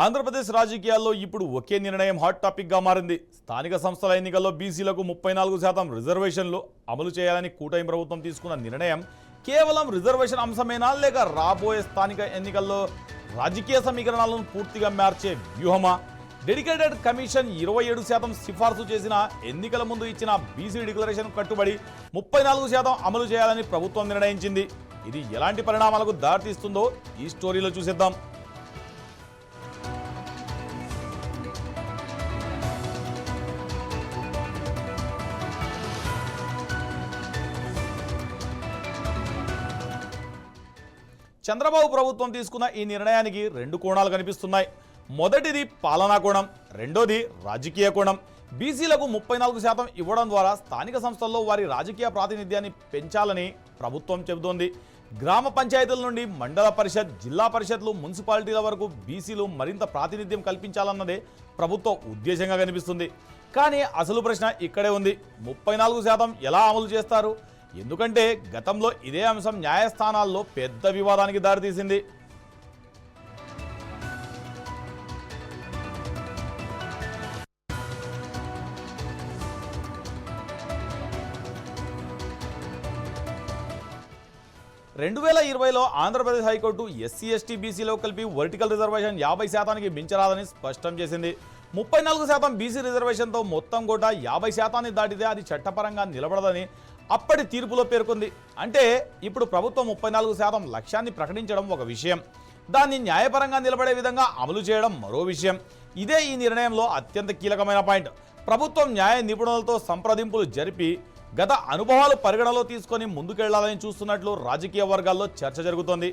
ఆంధ్రప్రదేశ్ రాజకీయాల్లో ఇప్పుడు ఒకే నిర్ణయం హాట్ టాపిక్గా మారింది. స్థానిక సంస్థల ఎన్నికల్లో బీసీలకు 34% రిజర్వేషన్లు అమలు చేయాలని కూటమి ప్రభుత్వం తీసుకున్న నిర్ణయం కేవలం రిజర్వేషన్ అంశమేనా, లేక రాబోయే స్థానిక ఎన్నికల్లో రాజకీయ సమీకరణాలను పూర్తిగా మార్చే వ్యూహమా? డెడికేటెడ్ కమిషన్ 27% సిఫార్సు చేసిన ఎన్నికల ముందు ఇచ్చిన బీసీ డిక్లరేషన్ కట్టుబడి 34% అమలు చేయాలని ప్రభుత్వం నిర్ణయించింది. ఇది ఎలాంటి పరిణామాలకు దారితీస్తుందో ఈ స్టోరీలో చూసేద్దాం. చంద్రబాబు ప్రభుత్వం తీసుకున్న ఈ నిర్ణయానికి రెండు కోణాలు కనిపిస్తున్నాయి. మొదటిది పాలనా కోణం, రెండోది రాజకీయ కోణం. బీసీలకు 34% ఇవ్వడం ద్వారా స్థానిక సంస్థల్లో వారి రాజకీయ ప్రాతినిధ్యాన్ని పెంచాలని ప్రభుత్వం చెబుతోంది. గ్రామ పంచాయతీల నుండి మండల పరిషత్, జిల్లా పరిషత్లు, మున్సిపాలిటీల వరకు బీసీలు మరింత ప్రాతినిధ్యం కల్పించాలన్నదే ప్రభుత్వ ఉద్దేశంగా కనిపిస్తుంది. కానీ అసలు ప్రశ్న ఇక్కడే ఉంది. 34% ఎలా అమలు చేస్తారు? ఎందుకంటే గతంలో ఇదే అంశం న్యాయస్థానాల్లో పెద్ద వివాదానికి దారితీసింది. రెండు 2020లో ఆంధ్రప్రదేశ్ హైకోర్టు ఎస్సీ ఎస్టీ బీసీలో కలిపి వర్టికల్ రిజర్వేషన్ 50%కి మించరాదని స్పష్టం చేసింది. 34% బీసీ రిజర్వేషన్తో మొత్తం కోట 50%ని దాటితే అది చట్టపరంగా నిలబడదని అప్పటి తీర్పులో పేర్కొంది. అంటే ఇప్పుడు ప్రభుత్వం 34% లక్ష్యాన్ని ప్రకటించడం ఒక విషయం, దాన్ని న్యాయపరంగా నిలబడే విధంగా అమలు చేయడం మరో విషయం. ఇదే ఈ నిర్ణయంలో అత్యంత కీలకమైన పాయింట్. ప్రభుత్వం న్యాయ నిపుణులతో సంప్రదింపులు జరిపి గత అనుభవాలు పరిగణలో తీసుకొని ముందుకెళ్లాలని చూస్తున్నట్లు రాజకీయ వర్గాల్లో చర్చ జరుగుతోంది.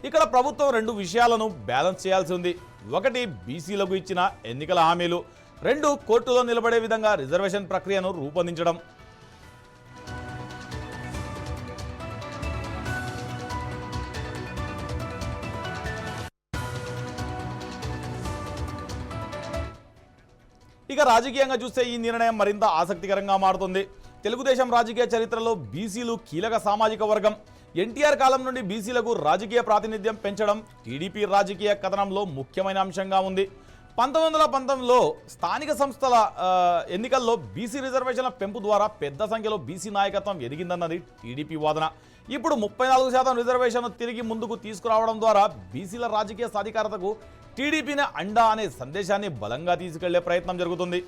ఇక్కడ ప్రభుత్వం రెండు విషయాలను బ్యాలెన్స్ చేయాల్సి ఉంది. ఒకటి బీసీలకు ఇచ్చిన ఎన్నికల హామీలు, రెండు కోర్టులో నిలబడే విధంగా రిజర్వేషన్ ప్రక్రియను రూపొందించడం. ఇక రాజకీయంగా చూస్తే ఈ నిర్ణయం మరింత ఆసక్తికరంగా మారుతుంది. తెలుగుదేశం రాజకీయ చరిత్రలో బీసీలు కీలక సామాజిక వర్గం. ఎన్టీఆర్ కాలం నుండి బీసీలకు రాజకీయ ప్రాతినిధ్యం పెంచడం టీడీపీ రాజకీయ కథనంలో ముఖ్యమైన అంశంగా ఉంది. 1919లో స్థానిక సంస్థల ఎన్నికల్లో బీసీ రిజర్వేషన్ల పెంపు ద్వారా పెద్ద సంఖ్యలో బీసీ నాయకత్వం ఎదిగిందన్నది టీడీపీ వాదన. ఇప్పుడు 34% రిజర్వేషన్ను తిరిగి ముందుకు తీసుకురావడం ద్వారా బీసీల రాజకీయ సాధికారతకు టీడీపీనే అండా అనే సందేశాన్ని బలంగా తీసుకెళ్లే ప్రయత్నం జరుగుతుంది.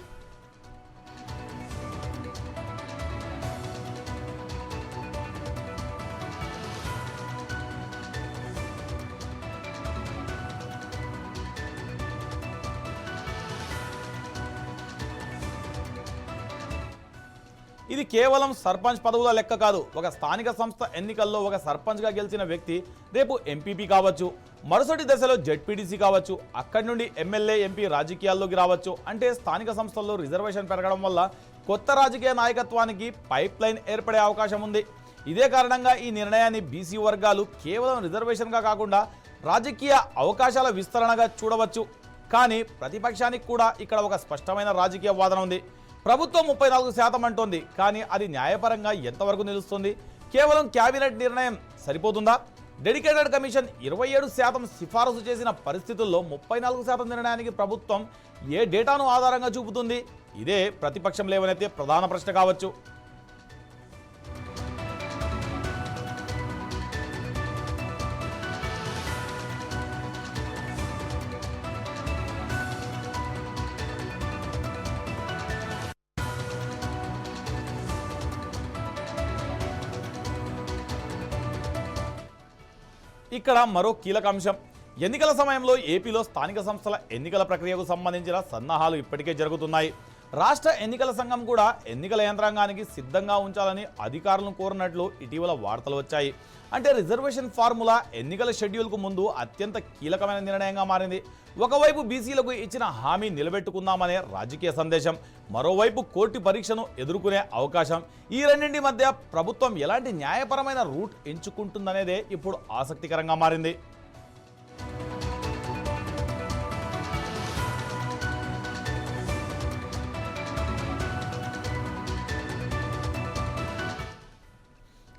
ఇది కేవలం సర్పంచ్ పదవుల లెక్క కాదు. ఒక స్థానిక సంస్థ ఎన్నికల్లో ఒక సర్పంచ్గా గెలిచిన వ్యక్తి రేపు ఎంపీపీ కావచ్చు, మరుసటి దశలో జెడ్పీటీసీ కావచ్చు, అక్కడి నుండి ఎమ్మెల్యే, ఎంపీ రాజకీయాల్లోకి రావచ్చు. అంటే స్థానిక సంస్థల్లో రిజర్వేషన్ పెరగడం వల్ల కొత్త రాజకీయ నాయకత్వానికి పైప్ లైన్ ఏర్పడే అవకాశం ఉంది. ఇదే కారణంగా ఈ నిర్ణయాన్ని బీసీ వర్గాలు కేవలం రిజర్వేషన్గా కాకుండా రాజకీయ అవకాశాల విస్తరణగా చూడవచ్చు. కానీ ప్రతిపక్షానికి కూడా ఇక్కడ ఒక స్పష్టమైన రాజకీయ వాదన ఉంది. ప్రభుత్వం 34% అంటోంది, కానీ అది న్యాయపరంగా ఎంతవరకు నిలుస్తుంది? కేవలం క్యాబినెట్ నిర్ణయం సరిపోతుందా? డెడికేటెడ్ కమిషన్ 27% సిఫారసు చేసిన పరిస్థితుల్లో 34% నిర్ణయానికి ప్రభుత్వం ఏ డేటాను ఆధారంగా చూపుతుంది? ఇదే ప్రతిపక్షం లేవనైతే ప్రధాన ప్రశ్న కావచ్చు. ఇక్కడ మరో కీలక అంశం. ఎన్నికల సమయంలో ఏపీలో స్థానిక సంస్థల ఎన్నికల ప్రక్రియకు సంబంధించిన సన్నాహాలు ఇప్పటికే జరుగుతున్నాయి. రాష్ట్ర ఎన్నికల సంఘం కూడా ఎన్నికల యంత్రాంగానికి సిద్ధంగా ఉంచాలని అధికారులను కోరినట్లు ఇటీవల వార్తలు వచ్చాయి. అంటే రిజర్వేషన్ ఫార్ములా ఎన్నికల షెడ్యూల్కు ముందు అత్యంత కీలకమైన నిర్ణయంగా మారింది. ఒకవైపు బీసీలకు ఇచ్చిన హామీ నిలబెట్టుకుందామనే రాజకీయ సందేశం, మరోవైపు కోర్టు పరీక్షను ఎదుర్కొనే అవకాశం. ఈ రెండింటి మధ్య ప్రభుత్వం ఎలాంటి న్యాయపరమైన రూట్ ఎంచుకుంటుందనేదే ఇప్పుడు ఆసక్తికరంగా మారింది.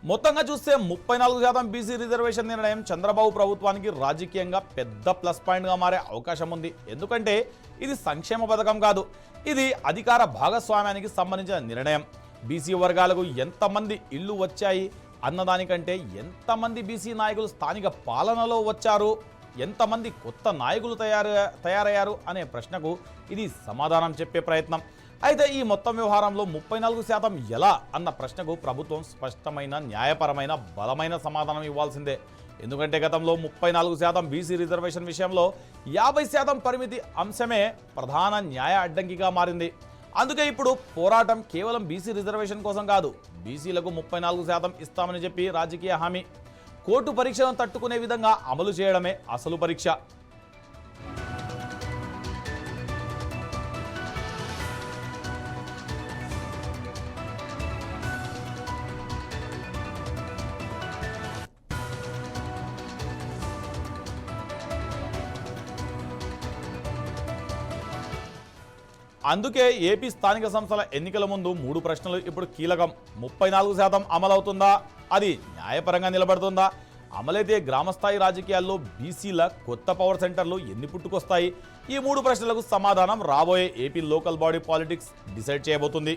మొత్తంగా చూస్తే 34% బీసీ రిజర్వేషన్ నిర్ణయం చంద్రబాబు ప్రభుత్వానికి రాజకీయంగా పెద్ద ప్లస్ పాయింట్గా మారే అవకాశం ఉంది. ఎందుకంటే ఇది సంక్షేమ పథకం కాదు, ఇది అధికార భాగస్వామ్యానికి సంబంధించిన నిర్ణయం. బీసీ వర్గాలకు ఎంతమంది ఇళ్ళు వచ్చాయి అన్నదానికంటే ఎంతమంది బీసీ నాయకులు స్థానిక పాలనలో వచ్చారు, ఎంతమంది కొత్త నాయకులు తయారయ్యారు అనే ప్రశ్నకు ఇది సమాధానం చెప్పే ప్రయత్నం. అయితే ఈ మొత్తం వ్యవహారంలో 34% ఎలా అన్న ప్రశ్నకు ప్రభుత్వం స్పష్టమైన న్యాయపరమైన బలమైన సమాధానం ఇవ్వాల్సిందే. ఎందుకంటే గతంలో 34% బీసీ రిజర్వేషన్ విషయంలో 50% పరిమితి అంశమే ప్రధాన న్యాయ అడ్డంకిగా మారింది. అందుకే ఇప్పుడు పోరాటం కేవలం బీసీ రిజర్వేషన్ కోసం కాదు, బీసీలకు 34% ఇస్తామని చెప్పి రాజకీయ హామీ కోర్టు పరీక్షలను తట్టుకునే విధంగా అమలు చేయడమే అసలు పరీక్ష. అందుకే ఏపీ స్థానిక సంస్థల ఎన్నికల ముందు 3 ప్రశ్నలు ఇప్పుడు కీలకం. 34% అమలవుతుందా? అది న్యాయపరంగా నిలబడుతుందా? అమలైతే గ్రామస్థాయి రాజకీయాల్లో బీసీల కొత్త పవర్ సెంటర్లు ఎన్ని పుట్టుకొస్తాయి? ఈ 3 ప్రశ్నలకు సమాధానం రాబోయే AP local body politics decide చేయబోతుంది.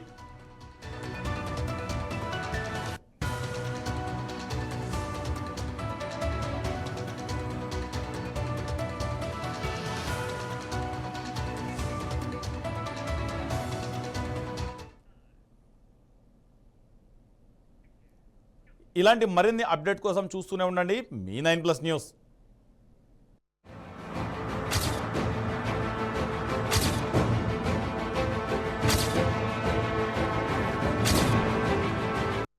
ఇలాంటి మరిన్ని అప్డేట్ కోసం చూస్తూనే ఉండండి మీ 9+ న్యూస్.